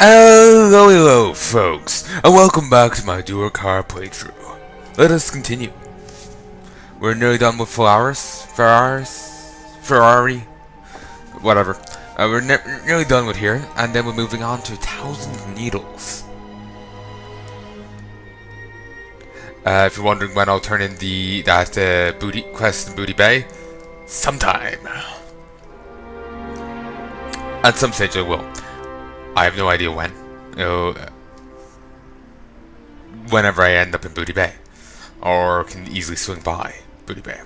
Hello, folks, and welcome back to my Durcar playthrough. Let us continue. We're nearly done with Ferrari, whatever. We're nearly done with here, and then we're moving on to 1,000 Needles. If you're wondering when I'll turn in that booty quest in Booty Bay, sometime. At some stage I will. I have no idea when. Whenever I end up in Booty Bay. Or can easily swing by Booty Bay.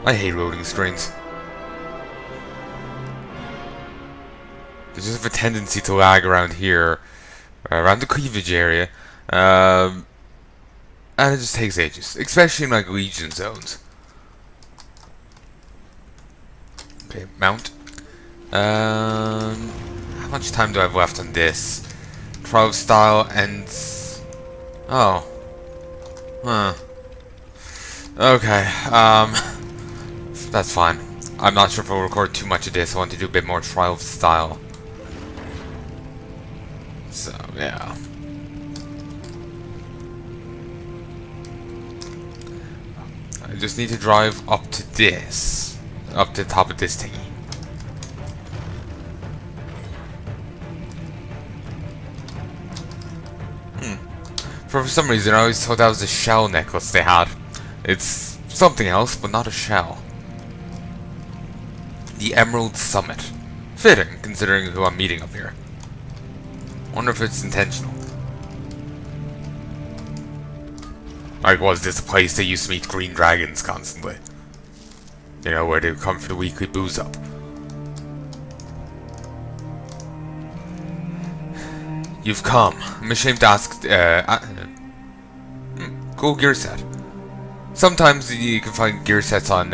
I hate loading screens. There's just a tendency to lag around here. Around the cleavage area. And it just takes ages. Especially in like Legion zones. Okay, mount. How much time do I have left on this? 12 style ends. Oh. Huh. Okay, that's fine. I'm not sure if I'll record too much of this. I want to do a bit more trial style. So, yeah. I just need to drive up to this. Up to the top of this thingy. For some reason I always thought that was a shell necklace they had. It's something else, but not a shell. The Emerald Summit. Fitting, considering who I'm meeting up here. Wonder if it's intentional. Like, was this a place they used to meet green dragons constantly? You know, where they would come for the weekly booze up. You've come. I'm ashamed to ask, cool gear set. Sometimes you can find gear sets on,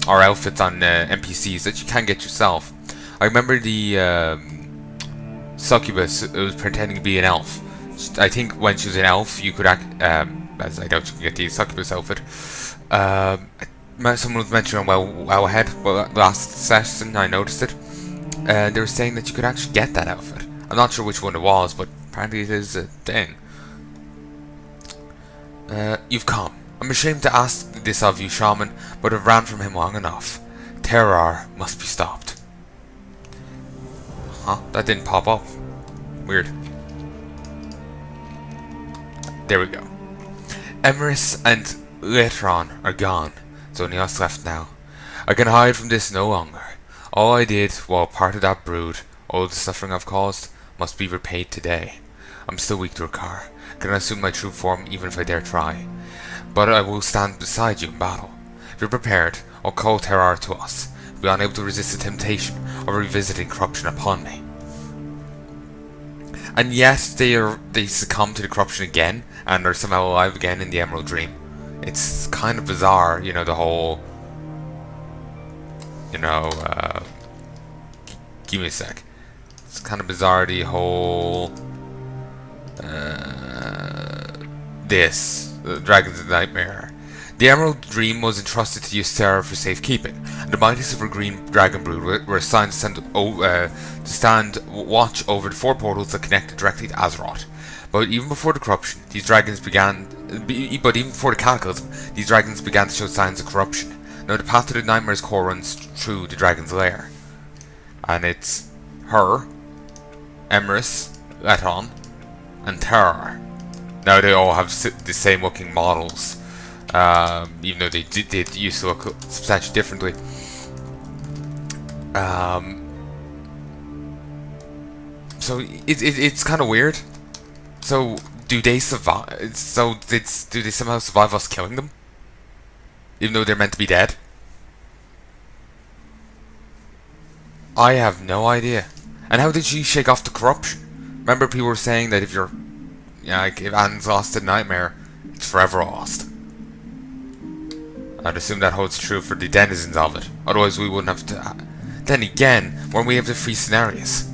or outfits on NPCs that you can get yourself. I remember the, succubus was pretending to be an elf. I think when she was an elf, you could as I doubt you can get the succubus outfit. Someone was mentioning well ahead, well, last session I noticed it. They were saying that you could actually get that outfit. I'm not sure which one it was, but apparently it is a thing. You've come. I'm ashamed to ask this of you, shaman, but I've ran from him long enough. Terror must be stopped. Huh? That didn't pop up. Weird. There we go. Emrys and Letron are gone. It's only us left now. I can hide from this no longer. All I did while part of that brood, all the suffering I've caused, must be repaid today. I'm still weak to Durcar. Cannot assume my true form even if I dare try. But I will stand beside you in battle. If you're prepared, I'll call Terrar to us. If we're unable to resist the temptation of revisiting corruption upon me. And yes, they succumb to the corruption again, and are somehow alive again in the Emerald Dream. It's kind of bizarre, you know, the whole, you know, give me a sec. It's kind of bizarre, the whole, the Dragon's Nightmare. The Emerald Dream was entrusted to Ystera for safekeeping, and the mighty silver green dragon brood were assigned to stand watch over the 4 portals that connected directly to Azeroth. But even before the corruption, these dragons began. But even before the cataclysm, these dragons began to show signs of corruption. Now the path to the Nightmare's core runs through the dragon's lair, and it's her, Emrys, Leton, and Terrar. Now they all have the same looking models, even though they did used to look substantially differently. So it's kind of weird. So do they survive? So do they somehow survive us killing them, even though they're meant to be dead? I have no idea. And how did she shake off the corruption? Remember, people were saying that if you're, like, if Anne's lost a nightmare, it's forever lost. I'd assume that holds true for the denizens of it. Otherwise, we wouldn't have to. Then again, when we have the free scenarios.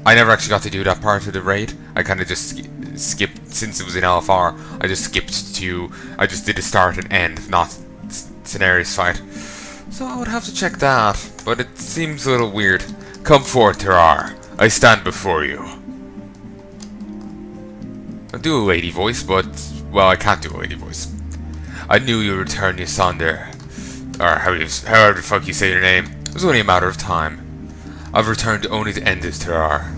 I never actually got to do that part of the raid. I kind of just skipped, since it was in LFR, I just did the start and end, not Cenarius fight. So I would have to check that, but it seems a little weird. Come forth, Terrar. I stand before you. I'll do a lady voice, but, well, I can't do a lady voice. I knew you would return, Ysander. Or however the fuck you say your name. It was only a matter of time. I've returned only to end this, Terrar.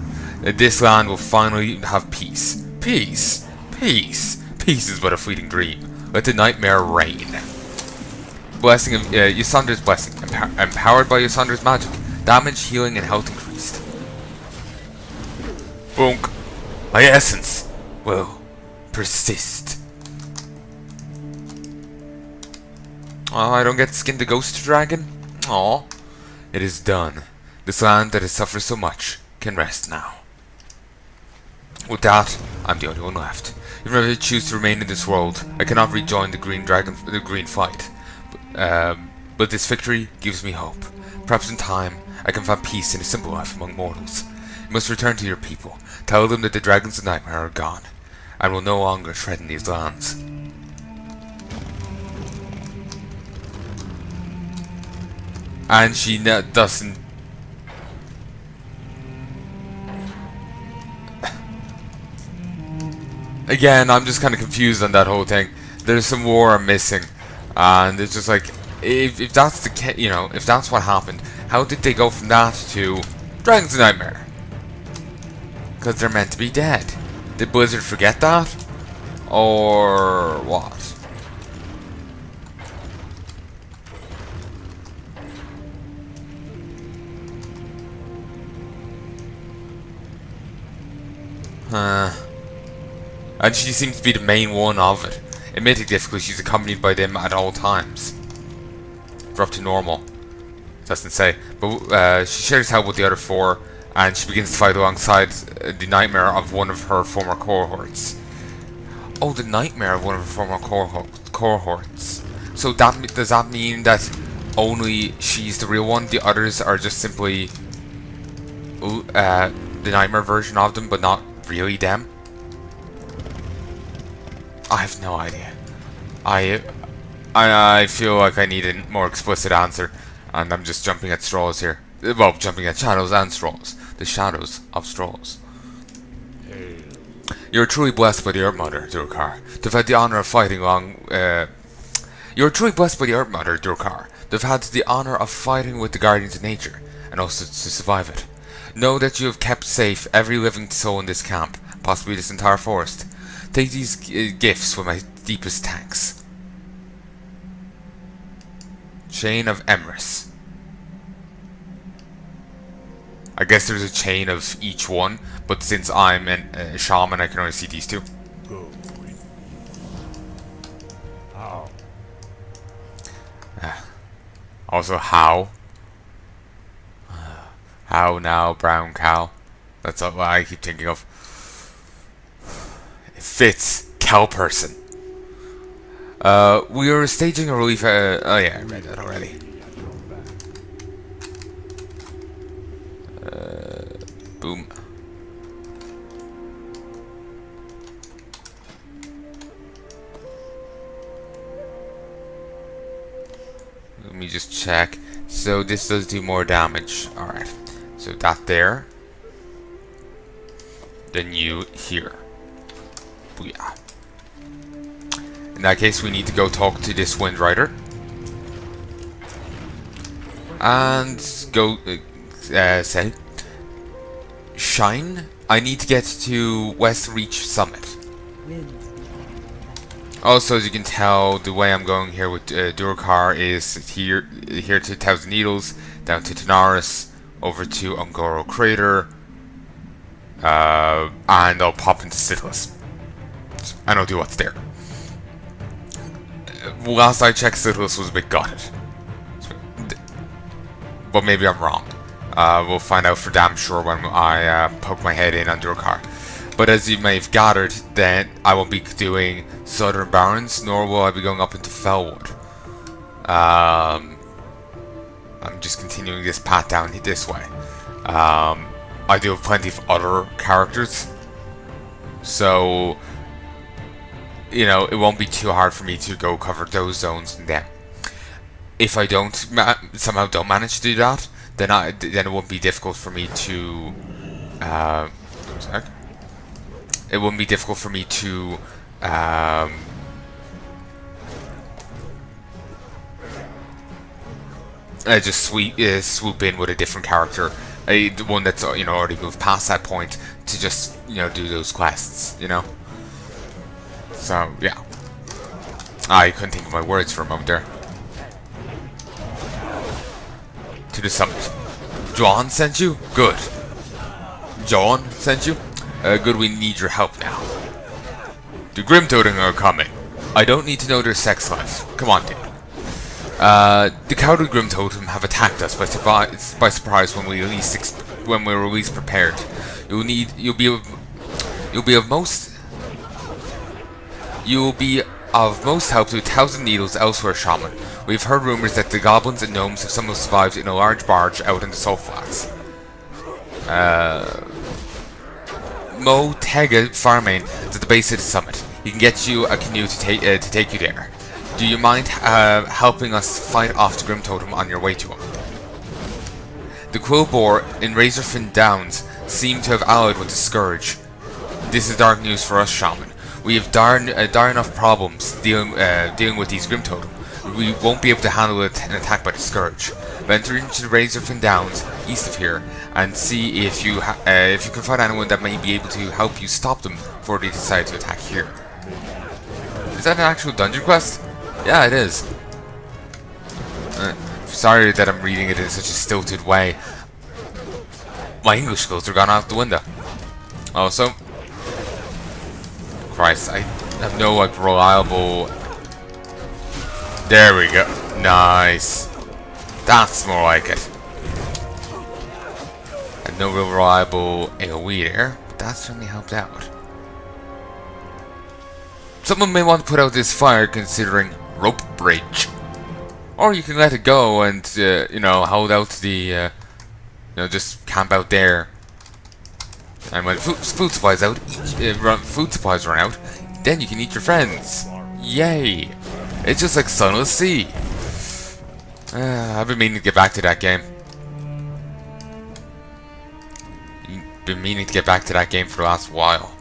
This land will finally have peace. Peace? Peace? Peace is but a fleeting dream. Let the nightmare reign. Blessing of Ysander's blessing. Empowered by Ysander's magic. Damage, healing, and health increased. Bonk. My essence will persist. Oh, I don't get to skin the ghost dragon? Aw. It is done. This land that has suffered so much can rest now. With that, I'm the only one left. Even if I choose to remain in this world, I cannot rejoin the green fight. But this victory gives me hope. Perhaps in time, I can find peace in a simple life among mortals. You must return to your people. Tell them that the dragons of nightmare are gone, and will no longer tread in these lands. And she doesn't. Again, I'm just kind of confused on that whole thing. There's some war I'm missing, and it's just like, if that's the if that's what happened, how did they go from that to Dragons of Nightmare? Because they're meant to be dead. Did Blizzard forget that, or what? And she seems to be the main one of it. Admittedly, she's accompanied by them at all times. Drop to normal. Doesn't say. But she shares help with the other four, and she begins to fight alongside the nightmare of one of her former cohorts. Oh, the nightmare of one of her former cohorts. So does that mean that only she's the real one? The others are just simply the nightmare version of them, but not really them? I have no idea. I feel like I need a more explicit answer, and I'm just jumping at straws here. Well, jumping at shadows and straws. The shadows of straws. You're truly blessed by the Earth Mother, Durcar, to have had the honor of fighting along. You're truly blessed by the Earth Mother, Durcar, to have had the honor of fighting with the Guardians of Nature, and also to survive it. Know that you have kept safe every living soul in this camp, possibly this entire forest. Take these gifts with my deepest thanks. Chain of Emrys. I guess there's a chain of each one, but since I'm a shaman, I can only see these two. Also, how? How now, brown cow? That's what I keep thinking of. It fits. Cow person. We are staging a relief. Oh yeah, I read that already. Boom. Let me just check. So this does do more damage. Alright. So that there. Then you here. Booyah. In that case, we need to go talk to this Wind Rider. And go say, Shine, I need to get to West Reach Summit. Also, as you can tell, the way I'm going here with Durcar is here to Thousand Needles, down to Tanaris, over to Ungoro Crater, and I'll pop into Citadus. And I'll do what's there. Last I checked, Citadus was a bit gutted. But maybe I'm wrong. We'll find out for damn sure when I poke my head in on Durcar. But as you may have gathered, then I won't be doing Southern Barrens, nor will I be going up into Felwood. I'm just continuing this path down this way. I do have plenty of other characters, so you know it won't be too hard for me to go cover those zones and then. if I don't somehow don't manage to do that, then it won't be difficult for me to. Sorry. It wouldn't be difficult for me to. Just swoop in with a different character, one that's already moved past that point to just do those quests, So yeah, I couldn't think of my words for a moment there. To the summit. John sent you? Good. John sent you? Good, we need your help now. The Grim Totem are coming. I don't need to know their sex life. Come on, dude. The cowardly Grim Totem have attacked us by surprise when we're least prepared. You'll be of most help to 1,000 needles elsewhere, Shaman. We've heard rumors that the goblins and gnomes have somehow survived in a large barge out in the salt flats. Mo Tega Farmain is at the base of the summit. He can get you a canoe to take you there. Do you mind helping us fight off the Grim Totem on your way to him? The Quill Boar in Razorfin Downs seem to have allied with the Scourge. This is dark news for us, Shaman. We have dire enough problems dealing with these Grim Totem. We won't be able to handle an attack by the Scourge. Venture into the Razorfin Downs east of here and see if you can find anyone that may be able to help you stop them before they decide to attack here. Is that an actual dungeon quest? Yeah, it is. Sorry that I'm reading it in such a stilted way. My English skills are gone out the window. Also, Christ, I have no reliable. There we go. Nice. That's more like it. And no real reliable AoE there, but that certainly helped out. Someone may want to put out this fire considering rope bridge. Or you can let it go and, hold out the, just camp out there. And when food supplies run out, then you can eat your friends. Yay! It's just like Sunless Sea. I've been meaning to get back to that game. For the last while.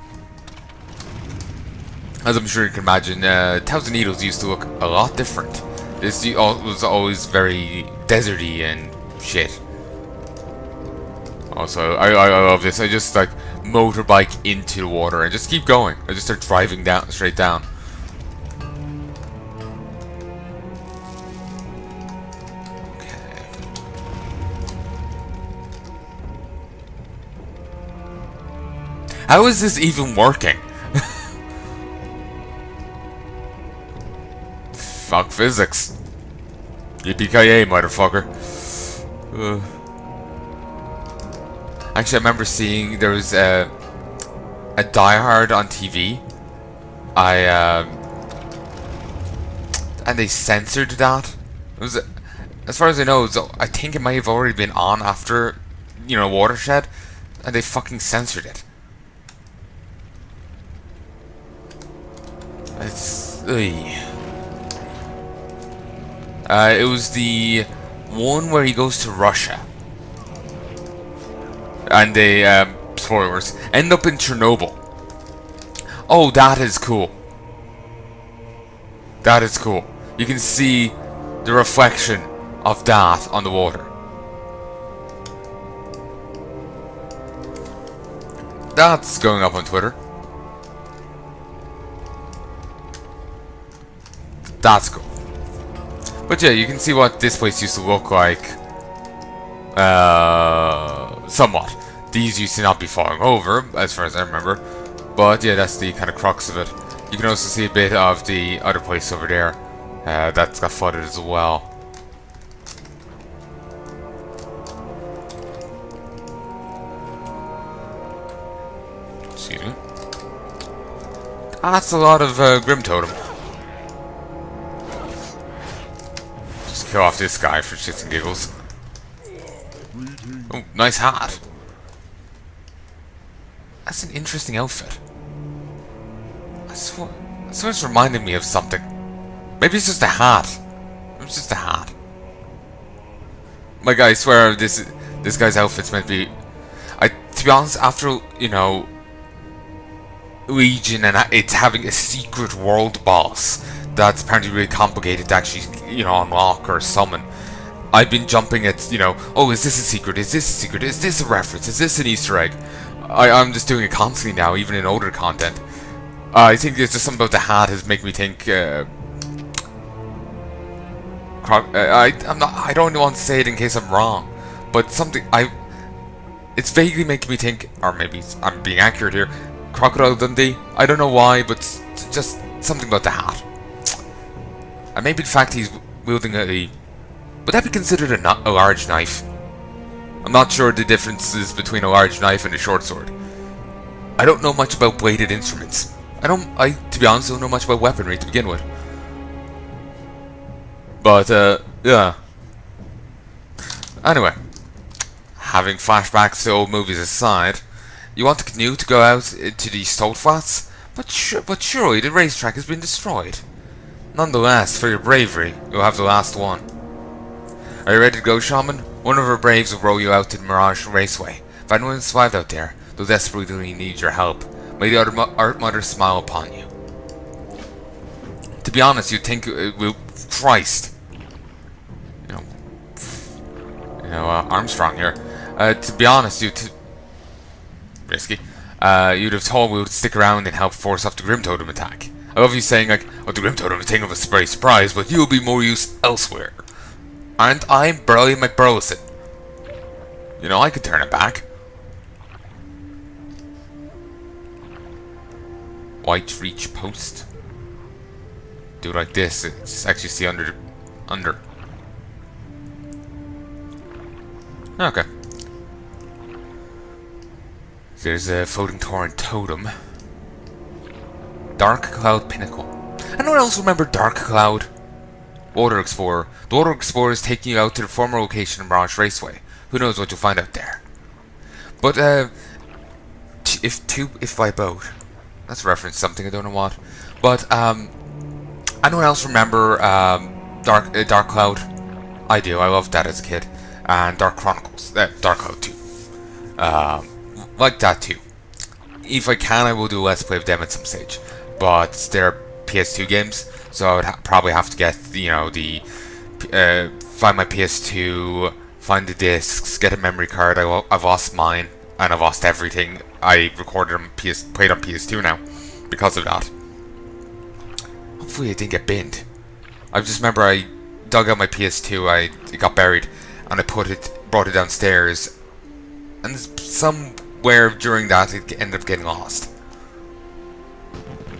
As I'm sure you can imagine, Thousand Needles used to look a lot different. This was always very deserty and shit. Also, I love this. I just like motorbike into the water and just keep going. I just start driving straight down. Okay. How is this even working? Fuck physics. Yippee-ki-yay, motherfucker. Actually, I remember seeing there was a Die Hard on TV. And they censored that. It was, as far as I know, I think it might have already been on after, Watershed, and they fucking censored it. It's. It was the one where he goes to Russia. And they, spoilers, end up in Chernobyl. Oh, that is cool. That is cool. You can see the reflection of that on the water. That's going up on Twitter. That's cool. But yeah, you can see what this place used to look like. Somewhat. These used to not be falling over, as far as I remember. But yeah, that's the kind of crux of it. You can also see a bit of the other place over there. That's got flooded as well. Excuse me. That's a lot of Grim Totem. Just kill off this guy for shits and giggles. Oh, nice hat. That's an interesting outfit. I swear it's reminded me of something. Maybe it's just a hat. It's just a hat. Like, I swear, this guy's outfit's meant to be... to be honest, after, you know, Legion and it's having a secret world boss that's apparently really complicated to actually, you know, unlock or summon, I've been jumping at, you know, oh, is this a secret? Is this a secret? Is this a reference? Is this an Easter egg? I'm just doing it constantly now, even in older content. I think there's just something about the hat has made me think, I don't want to say it in case I'm wrong, but it's vaguely making me think, or maybe I'm being accurate here, Crocodile Dundee. I don't know why, but just something about the hat. And maybe the fact he's wielding would that be considered a large knife? I'm not sure the differences between a large knife and a short sword. I don't know much about bladed instruments. To be honest, don't know much about weaponry to begin with. But, yeah. Anyway, having flashbacks to old movies aside, you want the canoe to go out to the salt flats? But surely the racetrack has been destroyed. Nonetheless, for your bravery, you'll have the last one. Are you ready to go, Shaman? One of our braves will row you out to the Mirage Raceway. If anyone survived out there, they'll desperately need your help. May the Art Mother smile upon you. To be honest, you'd think it will... Christ. Armstrong here. To be honest, risky. You'd have thought we would stick around and help force off the Grim Totem attack. I love you saying, like, oh, the Grim Totem is taking of a very surprise, but you'll be more use elsewhere. Aren't I Burley McBurleson? You know, I could turn it back. White reach post. Do it like this. It's actually see under. Okay. There's a floating torrent totem. Dark Cloud Pinnacle. Anyone else remember Dark Cloud? Water Explorer. The Water Explorer is taking you out to the former location in Mirage Raceway. Who knows what you'll find out there. But, if by boat. That's a reference to something, I don't know what. But, anyone else remember, Dark Cloud? I do, I loved that as a kid. And Dark Chronicles. Dark Cloud 2. Like that too. If I can, I will do a Let's Play of them at some stage. But they're PS2 games, so I would probably have to get, you know, find my PS2, find the discs, get a memory card. I've lost mine, and I've lost everything I recorded on played on PS2 now, because of that. Hopefully it didn't get binned. I just remember I dug out my PS2, it got buried, and I brought it downstairs, and somewhere during that it ended up getting lost.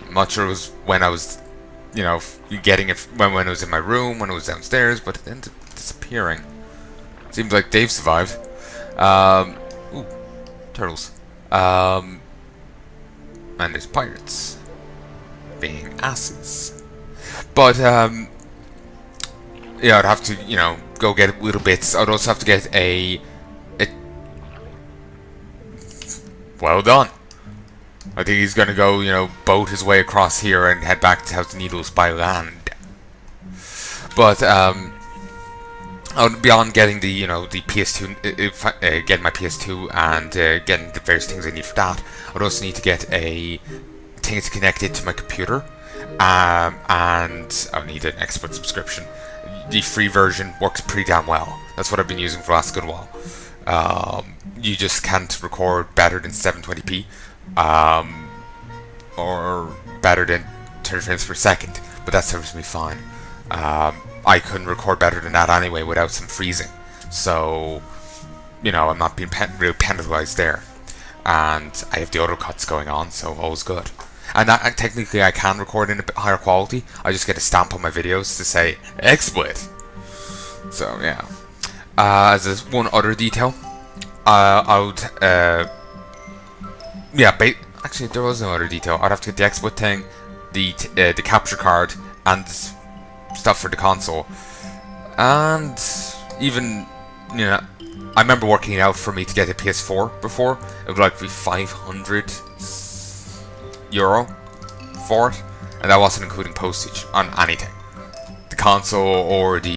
I'm not sure it was when I was, you know, getting it when it was in my room, when it was downstairs, but it ended up disappearing. Seems like Dave survived. Ooh, turtles. And there's pirates being asses. But yeah, I'd have to, you know, go get little bits. I'd also have to get a well done. I think he's gonna go, you know, boat his way across here and head back to House Needles by land. But beyond getting the, you know, the PS2, getting my PS2 and getting the various things I need for that, I'd also need to get a thing to connect it to my computer, and I'll need an expert subscription. The free version works pretty damn well. That's what I've been using for the last good while. You just can't record better than 720p, or better than 30 frames per second, but that serves me fine. I couldn't record better than that anyway without some freezing, so, you know, I'm not being really penalized there. And I have the auto cuts going on, so all's good. And technically I can record in a bit higher quality. I just get a stamp on my videos to say XSplit. So yeah. As one other detail, actually there was no other detail. I'd have to get the XSplit thing, the capture card, and stuff for the console. And even, you know, I remember working it out for me to get a PS4 before. It would like be €500 for it, and that wasn't including postage on anything, the console or the